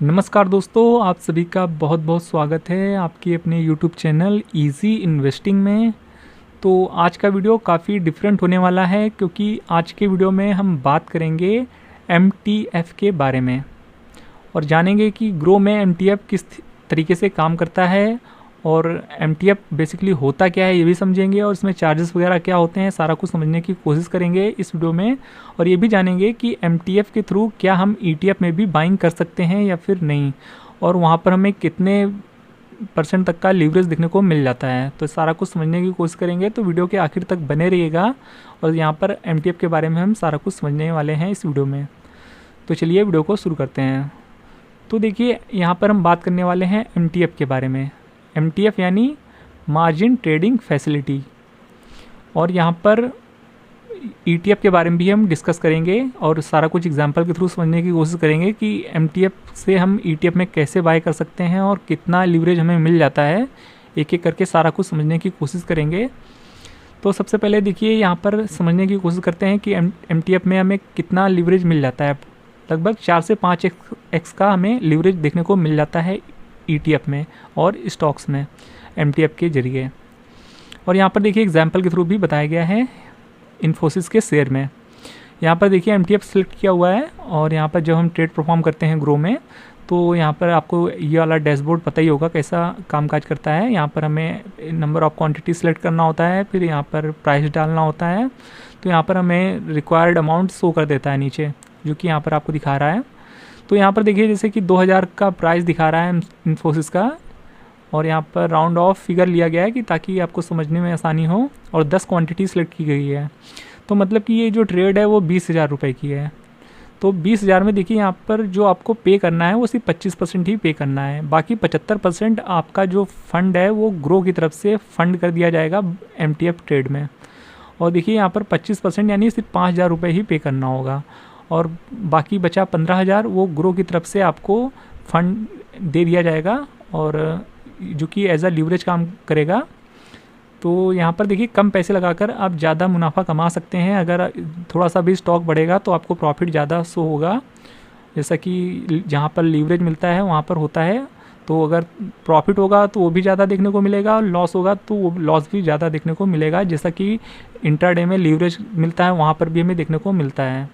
नमस्कार दोस्तों, आप सभी का बहुत बहुत स्वागत है आपके अपने YouTube चैनल इजी इन्वेस्टिंग में। तो आज का वीडियो काफ़ी डिफरेंट होने वाला है क्योंकि आज के वीडियो में हम बात करेंगे MTF के बारे में और जानेंगे कि ग्रो में MTF किस तरीके से काम करता है और MTF बेसिकली होता क्या है ये भी समझेंगे और इसमें चार्जेस वगैरह क्या होते हैं, सारा कुछ समझने की कोशिश करेंगे इस वीडियो में। और ये भी जानेंगे कि MTF के थ्रू क्या हम ETF में भी बाइंग कर सकते हैं या फिर नहीं, और वहाँ पर हमें कितने % तक का लीवरेज देखने को मिल जाता है। तो सारा कुछ समझने की कोशिश करेंगे, तो वीडियो के आखिर तक बने रहिएगा और यहाँ पर MTF के बारे में हम सारा कुछ समझने वाले हैं इस वीडियो में। तो चलिए वीडियो को शुरू करते हैं। तो देखिए, यहाँ पर हम बात करने वाले हैं MTF के बारे में। MTF यानी मार्जिन ट्रेडिंग फैसिलिटी, और यहाँ पर ETF के बारे में भी हम डिस्कस करेंगे और सारा कुछ एग्जांपल के थ्रू समझने की कोशिश करेंगे कि MTF से हम ETF में कैसे बाय कर सकते हैं और कितना लीवरेज हमें मिल जाता है। एक एक करके सारा कुछ समझने की कोशिश करेंगे। तो सबसे पहले देखिए, यहाँ पर समझने की कोशिश करते हैं कि MTF में हमें कितना लीवरेज मिल जाता है। लगभग 4 से 5x का हमें लीवरेज देखने को मिल जाता है ETF में और स्टॉक्स में MTF के जरिए। और यहाँ पर देखिए एग्जाम्पल के थ्रू भी बताया गया है इन्फोसिस के शेयर में। यहाँ पर देखिए MTF सिलेक्ट किया हुआ है और यहाँ पर जब हम ट्रेड परफॉर्म करते हैं ग्रो में, तो यहाँ पर आपको ये वाला डैशबोर्ड पता ही होगा कैसा कामकाज करता है। यहाँ पर हमें नंबर ऑफ क्वांटिटी सेलेक्ट करना होता है, फिर यहाँ पर प्राइस डालना होता है। तो यहाँ पर हमें रिक्वायर्ड अमाउंट शो कर देता है नीचे, जो कि यहाँ पर आपको दिखा रहा है। तो यहाँ पर देखिए जैसे कि 2000 का प्राइस दिखा रहा है इन्फोसिस का, और यहाँ पर राउंड ऑफ फिगर लिया गया है कि ताकि आपको समझने में आसानी हो, और 10 क्वांटिटी सेलेक्ट की गई है। तो मतलब कि ये जो ट्रेड है वो 20,000 रुपये की है। तो 20,000 में देखिए यहाँ पर जो आपको पे करना है वो सिर्फ 25% ही पे करना है। बाकी 75% आपका जो फंड है वो ग्रो की तरफ से फंड कर दिया जाएगा MTF ट्रेड में। और देखिए यहाँ पर 25% यानी सिर्फ 5,000 रुपये ही पे करना होगा, और बाकी बचा 15,000 वो ग्रो की तरफ से आपको फंड दे दिया जाएगा, और जो कि एज अ लीवरेज काम करेगा। तो यहाँ पर देखिए कम पैसे लगाकर आप ज़्यादा मुनाफा कमा सकते हैं। अगर थोड़ा सा भी स्टॉक बढ़ेगा तो आपको प्रॉफिट ज़्यादा शो होगा, जैसा कि जहाँ पर लीवरेज मिलता है वहाँ पर होता है। तो अगर प्रॉफिट होगा तो वो भी ज़्यादा देखने को मिलेगा, और लॉस होगा तो वो लॉस भी ज़्यादा देखने को मिलेगा। जैसा कि इंट्राडे में लीवरेज मिलता है वहाँ पर भी हमें देखने को मिलता है।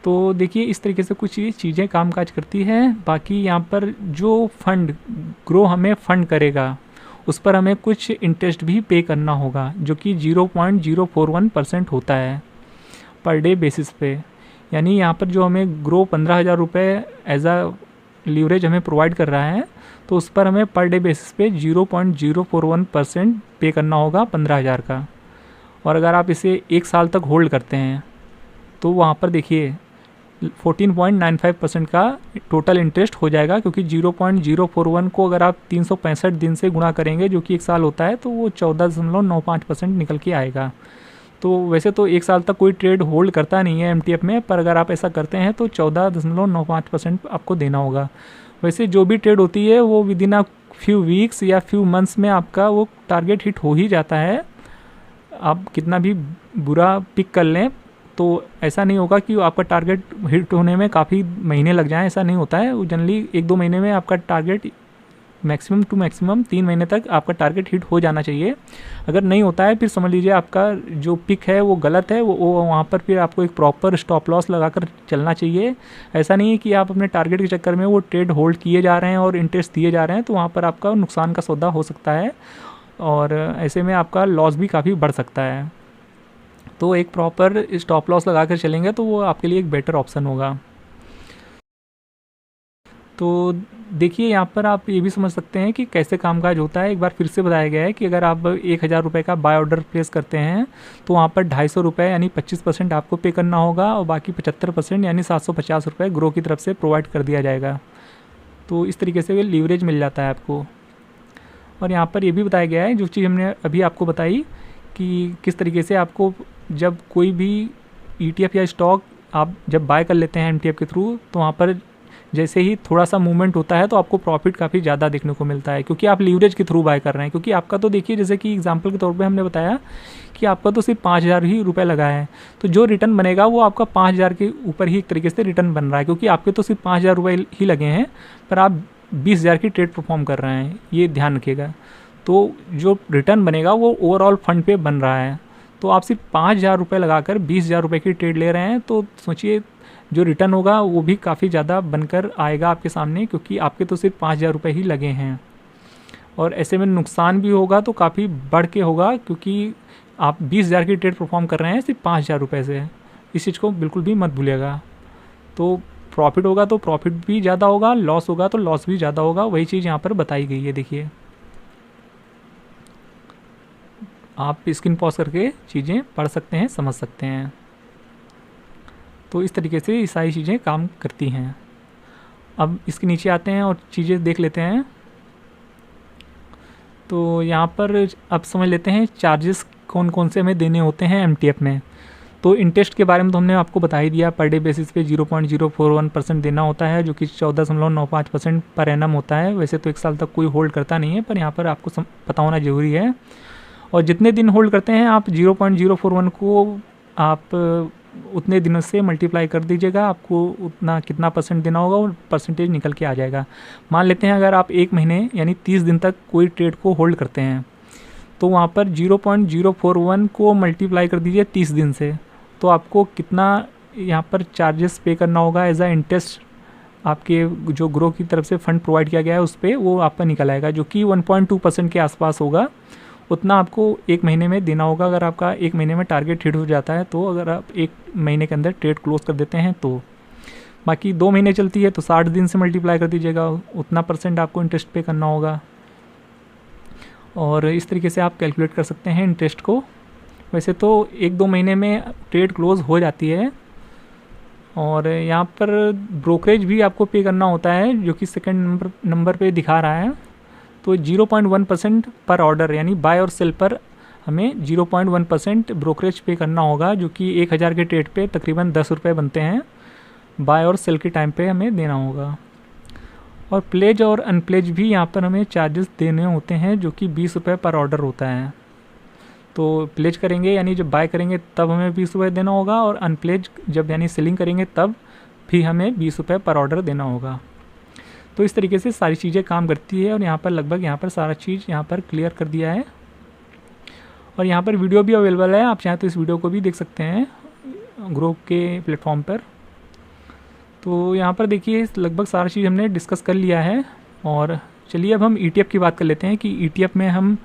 तो देखिए इस तरीके से कुछ ये चीज़ें कामकाज करती है। बाकी यहाँ पर जो फंड ग्रो हमें फंड करेगा उस पर हमें कुछ इंटरेस्ट भी पे करना होगा, जो कि 0.041% होता है पर डे बेसिस पे। यानी यहाँ पर जो हमें ग्रो 15,000 रुपये एज अ लीवरेज हमें प्रोवाइड कर रहा है, तो उस पर हमें पर डे बेसिस पे 0.041% पे करना होगा 15,000 का। और अगर आप इसे 1 साल तक होल्ड करते हैं तो वहाँ पर देखिए 14.95% का टोटल इंटरेस्ट हो जाएगा, क्योंकि 0.041 को अगर आप 365 दिन से गुणा करेंगे, जो कि 1 साल होता है, तो वो 14.95% निकल के आएगा। तो वैसे तो 1 साल तक कोई ट्रेड होल्ड करता नहीं है MTF में, पर अगर आप ऐसा करते हैं तो 14.95% आपको देना होगा। वैसे जो भी ट्रेड होती है वो with in a few weeks या फ्यू मंथ्स में आपका वो टारगेट हिट हो ही जाता है। आप कितना भी बुरा पिक कर लें तो ऐसा नहीं होगा कि आपका टारगेट हिट होने में काफ़ी महीने लग जाएं, ऐसा नहीं होता है। जनरली 1-2 महीने में आपका टारगेट मैक्सिमम टू मैक्सिमम 3 महीने तक आपका टारगेट हिट हो जाना चाहिए। अगर नहीं होता है फिर समझ लीजिए आपका जो पिक है वो गलत है, वो वहाँ पर फिर आपको एक प्रॉपर स्टॉप लॉस लगाकर चलना चाहिए। ऐसा नहीं है कि आप अपने टारगेट के चक्कर में वो ट्रेड होल्ड किए जा रहे हैं और इंटरेस्ट दिए जा रहे हैं, तो वहाँ पर आपका नुकसान का सौदा हो सकता है, और ऐसे में आपका लॉस भी काफ़ी बढ़ सकता है। तो एक प्रॉपर स्टॉप लॉस लगा कर चलेंगे तो वो आपके लिए एक बेटर ऑप्शन होगा। तो देखिए यहाँ पर आप ये भी समझ सकते हैं कि कैसे कामकाज होता है। एक बार फिर से बताया गया है कि अगर आप 1,000 रुपये का बाय ऑर्डर प्लेस करते हैं तो वहाँ पर 250 रुपये यानी 25% आपको पे करना होगा, और बाकी 75% यानी 750 रुपये ग्रो की तरफ से प्रोवाइड कर दिया जाएगा। तो इस तरीके से लीवरेज मिल जाता है आपको। और यहाँ पर ये भी बताया गया है, जो चीज़ हमने अभी आपको बताई, कि किस तरीके से आपको जब कोई भी ETF या स्टॉक आप जब बाय कर लेते हैं MTF के थ्रू, तो वहाँ पर जैसे ही थोड़ा सा मूवमेंट होता है तो आपको प्रॉफिट काफ़ी ज़्यादा देखने को मिलता है, क्योंकि आप लीवरेज के थ्रू बाय कर रहे हैं। क्योंकि आपका तो देखिए, जैसे कि एग्जांपल के तौर पे हमने बताया कि आपका तो सिर्फ 5,000 ही रुपये लगा है, तो जो रिटर्न बनेगा वो आपका 5,000 के ऊपर ही एक तरीके से रिटर्न बन रहा है, क्योंकि आपके तो सिर्फ 5,000 रुपये ही लगे हैं, पर आप 20,000 की ट्रेड परफॉर्म कर रहे हैं, ये ध्यान रखिएगा। तो जो रिटर्न बनेगा वो ओवरऑल फंड पे बन रहा है। तो आप सिर्फ 5,000 रुपये लगाकर 20,000 रुपये की ट्रेड ले रहे हैं, तो सोचिए जो रिटर्न होगा वो भी काफ़ी ज़्यादा बनकर आएगा आपके सामने, क्योंकि आपके तो सिर्फ 5,000 रुपये ही लगे हैं। और ऐसे में नुकसान भी होगा तो काफ़ी बढ़ के होगा, क्योंकि आप 20,000 की ट्रेड परफॉर्म कर रहे हैं सिर्फ 5,000 रुपये से। इस चीज़ को बिल्कुल भी मत भूलिएगा। तो प्रॉफिट होगा तो प्रॉफिट भी ज़्यादा होगा, लॉस होगा तो लॉस भी ज़्यादा होगा, वही चीज़ यहाँ पर बताई गई है। देखिए, आप स्क्रीन पॉज करके चीज़ें पढ़ सकते हैं, समझ सकते हैं। तो इस तरीके से ये सारी चीज़ें काम करती हैं। अब इसके नीचे आते हैं और चीज़ें देख लेते हैं। तो यहाँ पर अब समझ लेते हैं चार्जेस कौन कौन से हमें देने होते हैं एमटीएफ में। तो इंटरेस्ट के बारे में तो हमने आपको बता ही दिया, पर डे बेसिस पे 0.041% देना होता है, जो कि 14.95% पर एनम होता है। वैसे तो 1 साल तक कोई होल्ड करता नहीं है, पर यहाँ पर आपको पता होना ज़रूरी है। और जितने दिन होल्ड करते हैं आप 0.041 को आप उतने दिनों से मल्टीप्लाई कर दीजिएगा, आपको उतना कितना परसेंट देना होगा और परसेंटेज निकल के आ जाएगा। मान लेते हैं अगर आप 1 महीने यानी 30 दिन तक कोई ट्रेड को होल्ड करते हैं, तो वहाँ पर 0.041 को मल्टीप्लाई कर दीजिए 30 दिन से, तो आपको कितना यहाँ पर चार्जेस पे करना होगा एज आ इंटरेस्ट, आपके जो ग्रो की तरफ से फंड प्रोवाइड किया गया है उस पर, वो आपका निकल आएगा, जो कि 1.2% के आसपास होगा। उतना आपको 1 महीने में देना होगा, अगर आपका 1 महीने में टारगेट हिट हो जाता है तो। अगर आप 1 महीने के अंदर ट्रेड क्लोज कर देते हैं तो। बाकी 2 महीने चलती है तो 60 दिन से मल्टीप्लाई कर दीजिएगा, उतना परसेंट आपको इंटरेस्ट पे करना होगा। और इस तरीके से आप कैलकुलेट कर सकते हैं इंटरेस्ट को। वैसे तो 1-2 महीने में ट्रेड क्लोज हो जाती है। और यहाँ पर ब्रोकरेज भी आपको पे करना होता है, जो कि सेकंड नंबर पे दिखा रहा है। तो 0.1% पर ऑर्डर, यानी बाय और सेल पर हमें 0.1% ब्रोकरेज पे करना होगा, जो कि 1,000 के ट्रेड पे तकरीबन 10 रुपये बनते हैं। बाय और सेल के टाइम पे हमें देना होगा। और प्लेज और अनप्लेज भी यहाँ पर हमें चार्जेस देने होते हैं, जो कि 20 रुपये पर ऑर्डर होता है। तो प्लेज करेंगे यानी जब बाय करेंगे तब हमें 20 रुपये देना होगा, और अनप्लेज जब यानी सेलिंग करेंगे तब भी हमें 20 रुपये पर ऑर्डर देना होगा। तो इस तरीके से सारी चीज़ें काम करती है। और यहाँ पर लगभग यहाँ पर सारा चीज़ यहाँ पर क्लियर कर दिया है। और यहाँ पर वीडियो भी अवेलेबल है, आप चाहें तो इस वीडियो को भी देख सकते हैं ग्रो के प्लेटफॉर्म पर। तो यहाँ पर देखिए लगभग सारा चीज़ हमने डिस्कस कर लिया है। और चलिए अब हम ETF की बात कर लेते हैं कि ETF में हम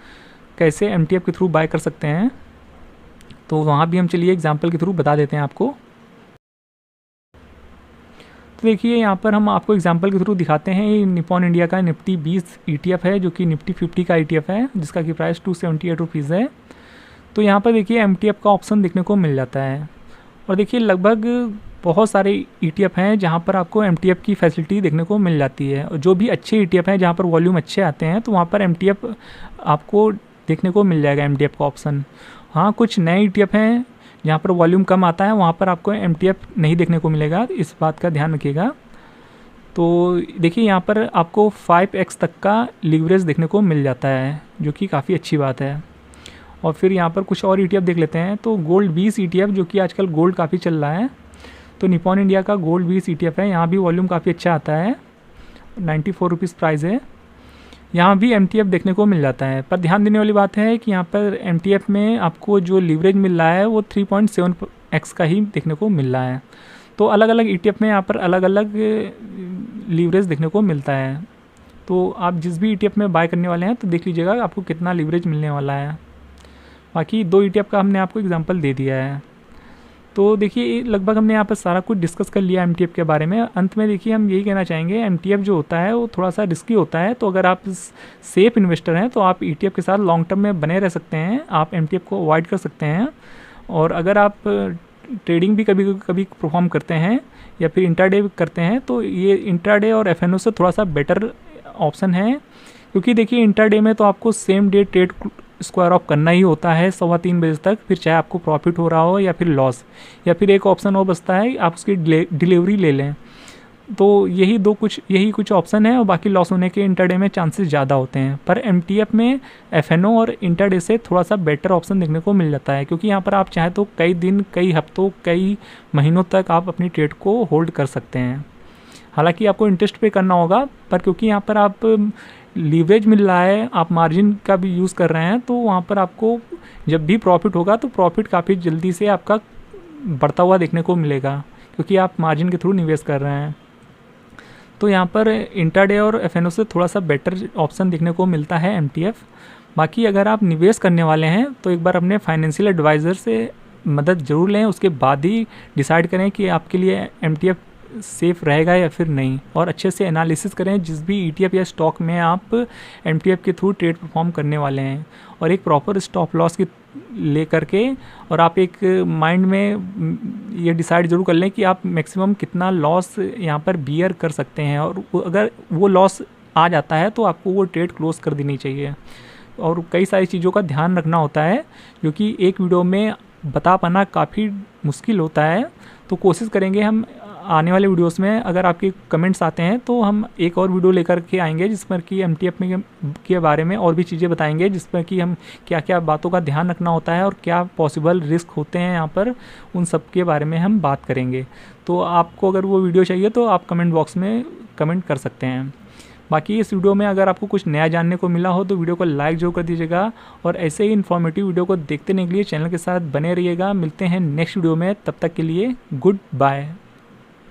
कैसे MTF के थ्रू बाय कर सकते हैं। तो वहाँ भी हम चलिए एग्जाम्पल के थ्रू बता देते हैं आपको। तो देखिए यहाँ पर हम आपको एग्जाम्पल के थ्रू दिखाते हैं। ये निपॉन इंडिया का निफ्टी 20 ETF है, जो कि निफ्टी 50 का ETF है, जिसका की प्राइस 278 रुपीज़ है। तो यहाँ पर देखिए MTF का ऑप्शन देखने को मिल जाता है। और देखिए लगभग बहुत सारे ETF हैं जहाँ पर आपको MTF की फैसिलिटी देखने को मिल जाती है। और जो भी अच्छे ETF हैं जहाँ पर वॉल्यूम अच्छे आते हैं, तो वहाँ पर MTF आपको देखने को मिल जाएगा, MTF का ऑप्शन। हाँ, कुछ नए ETF हैं जहाँ पर वॉल्यूम कम आता है, वहाँ पर आपको MTF नहीं देखने को मिलेगा, इस बात का ध्यान रखिएगा। तो देखिए यहाँ पर आपको 5x तक का लीवरेज देखने को मिल जाता है, जो कि काफ़ी अच्छी बात है। और फिर यहाँ पर कुछ और ETF देख लेते हैं। तो गोल्ड 20 ETF, जो कि आजकल गोल्ड काफ़ी चल रहा है, तो निपॉन इंडिया का गोल्ड 20 ETF है। यहाँ भी वॉल्यूम काफ़ी अच्छा आता है, 94 रुपीज़ प्राइस है। यहाँ भी MTF देखने को मिल जाता है। पर ध्यान देने वाली बात है कि यहाँ पर MTF में आपको जो लीवरेज मिल रहा है वो 3.7x का ही देखने को मिल रहा है। तो अलग अलग ETF में यहाँ पर अलग अलग लीवरेज देखने को मिलता है। तो आप जिस भी ETF में बाय करने वाले हैं तो देख लीजिएगा आपको कितना लीवरेज मिलने वाला है। बाकी 2 ETF का हमने आपको एग्जाम्पल दे दिया है। तो देखिए लगभग हमने यहाँ पर सारा कुछ डिस्कस कर लिया MTF के बारे में। अंत में देखिए हम यही कहना चाहेंगे, MTF जो होता है वो थोड़ा सा रिस्की होता है। तो अगर आप सेफ इन्वेस्टर हैं तो आप ETF के साथ लॉन्ग टर्म में बने रह सकते हैं, आप MTF को अवॉइड कर सकते हैं। और अगर आप ट्रेडिंग भी कभी कभी परफॉर्म करते हैं या फिर इंट्राडे करते हैं, तो ये इंट्राडे और FNO से थोड़ा सा बेटर ऑप्शन है। क्योंकि देखिए इंट्राडे में तो आपको same day trade square of करना ही होता है 3:15 बजे तक, फिर चाहे आपको प्रॉफिट हो रहा हो या फिर लॉस। या फिर एक ऑप्शन और बचता है आप उसकी डिलीवरी ले लें। तो यही कुछ ऑप्शन है और बाकी लॉस होने के इंटरडे में चांसेस ज़्यादा होते हैं। पर एमटीएफ में एफएनओ और इंटरडे से थोड़ा सा बेटर ऑप्शन देखने को मिल जाता है, क्योंकि यहाँ पर आप चाहे तो कई दिन, कई हफ्तों, कई महीनों तक आप अपनी ट्रेड को होल्ड कर सकते हैं। हालांकि आपको इंटरेस्ट पे करना होगा, पर क्योंकि यहाँ पर आप लीवरेज मिल रहा है, आप मार्जिन का भी यूज़ कर रहे हैं, तो वहाँ पर आपको जब भी प्रॉफिट होगा तो प्रॉफिट काफ़ी जल्दी से आपका बढ़ता हुआ देखने को मिलेगा, क्योंकि आप मार्जिन के थ्रू निवेश कर रहे हैं। तो यहाँ पर इंट्राडे और एफएनओ से थोड़ा सा बेटर ऑप्शन देखने को मिलता है एमटीएफ। बाकी अगर आप निवेश करने वाले हैं तो एक बार अपने फाइनेंशियल एडवाइज़र से मदद ज़रूर लें, उसके बाद ही डिसाइड करें कि आपके लिए एमटीएफ सेफ़ रहेगा या फिर नहीं, और अच्छे से एनालिसिस करें जिस भी ईटीएफ या स्टॉक में आप एमटीएफ के थ्रू ट्रेड परफॉर्म करने वाले हैं, और एक प्रॉपर स्टॉप लॉस की ले करके, और आप एक माइंड में ये डिसाइड ज़रूर कर लें कि आप मैक्सिमम कितना लॉस यहाँ पर बियर कर सकते हैं, और अगर वो लॉस आ जाता है तो आपको वो ट्रेड क्लोज कर देनी चाहिए। और कई सारी चीज़ों का ध्यान रखना होता है, क्योंकि एक वीडियो में बता पाना काफ़ी मुश्किल होता है। तो कोशिश करेंगे हम आने वाले वीडियोस में, अगर आपके कमेंट्स आते हैं तो हम एक और वीडियो लेकर के आएंगे जिसमें कि एमटीएफ में के बारे में और भी चीज़ें बताएंगे, जिसमें कि हम क्या क्या बातों का ध्यान रखना होता है और क्या पॉसिबल रिस्क होते हैं यहाँ पर, उन सब के बारे में हम बात करेंगे। तो आपको अगर वो वीडियो चाहिए तो आप कमेंट बॉक्स में कमेंट कर सकते हैं। बाकी इस वीडियो में अगर आपको कुछ नया जानने को मिला हो तो वीडियो को लाइक जरूर कर दीजिएगा, और ऐसे ही इन्फॉर्मेटिव वीडियो को देखते रहने के लिए चैनल के साथ बने रहिएगा। मिलते हैं नेक्स्ट वीडियो में, तब तक के लिए गुड बाय।